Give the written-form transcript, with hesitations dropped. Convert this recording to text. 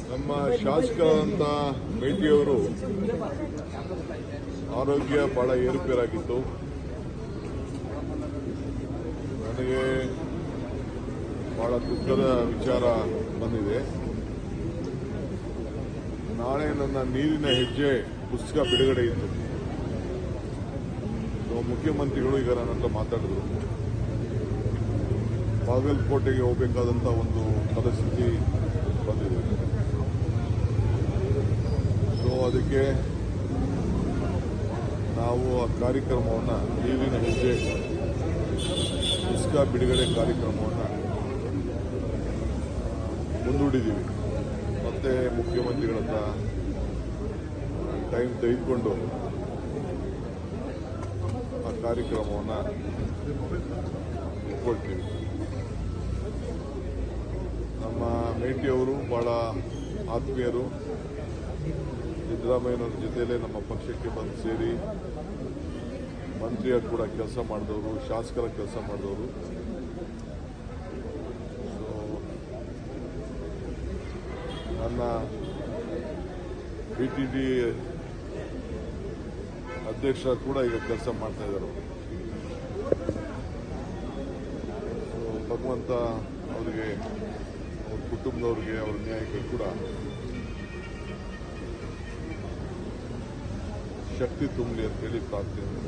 ನಮ್ಮ ಶಾಸಕರಾದಂಥ ಮೇಟಿಯವರು ಆರೋಗ್ಯ ಬಹಳ ಏರುಪೇರಾಗಿತ್ತು. ನನಗೆ ಬಹಳ ದುಃಖದ ವಿಚಾರ ಬಂದಿದೆ. ನಾಳೆ ನನ್ನ ನೀರಿನ ಹೆಜ್ಜೆ ಪುಸ್ತಕ ಬಿಡುಗಡೆ ಇತ್ತು. ಮುಖ್ಯಮಂತ್ರಿಗಳು ಈಗ ನನ್ನ ಹತ್ರ ಮಾತಾಡಿದ್ರು. ಬಾಗಲಕೋಟೆಗೆ ಹೋಗಬೇಕಾದಂಥ ಒಂದು ಪರಿಸ್ಥಿತಿ ಬಂದಿದೆ. ಸೊ ಅದಕ್ಕೆ ನಾವು ಆ ಕಾರ್ಯಕ್ರಮವನ್ನು, ನೀರಿನ ಹೆಜ್ಜೆ ಪುಸ್ತಕ ಬಿಡುಗಡೆ ಕಾರ್ಯಕ್ರಮವನ್ನು ಮುಂದೂಡಿದ್ದೀವಿ. ಮತ್ತೆ ಮುಖ್ಯಮಂತ್ರಿಗಳ ಹತ್ರ ಟೈಮ್ ತೆಗೆದುಕೊಂಡು ಆ ಕಾರ್ಯಕ್ರಮವನ್ನು ಕೊಡ್ತೀವಿ. ನಮ್ಮ ಮೇಟಿಯವರು ಬಹಳ ಆತ್ಮೀಯರು. ಸಿದ್ದರಾಮಯ್ಯನವ್ರ ಜೊತೆಯಲ್ಲೇ ನಮ್ಮ ಪಕ್ಷಕ್ಕೆ ಬಂದು ಸೇರಿ ಮಂತ್ರಿಯಾಗಿ ಕೂಡ ಕೆಲಸ ಮಾಡಿದವರು, ಶಾಸಕರ ಕೆಲಸ ಮಾಡಿದವರು. ಸೊ ನನ್ನ BTD ಅಧ್ಯಕ್ಷ ಕೂಡ ಈಗ ಕೆಲಸ ಮಾಡ್ತಾ ಇದ್ದಾರೆ. ಭಗವಂತ ಅವರಿಗೆ, ಅವ್ರ ಕುಟುಂಬದವ್ರಿಗೆ, ಅವ್ರ ನ್ಯಾಯಕ್ಕೆ ಕೂಡ ಶಕ್ತಿ ತುಂಬಲಿ ಅಂತೇಳಿ ಪ್ರಾರ್ಥನೆ.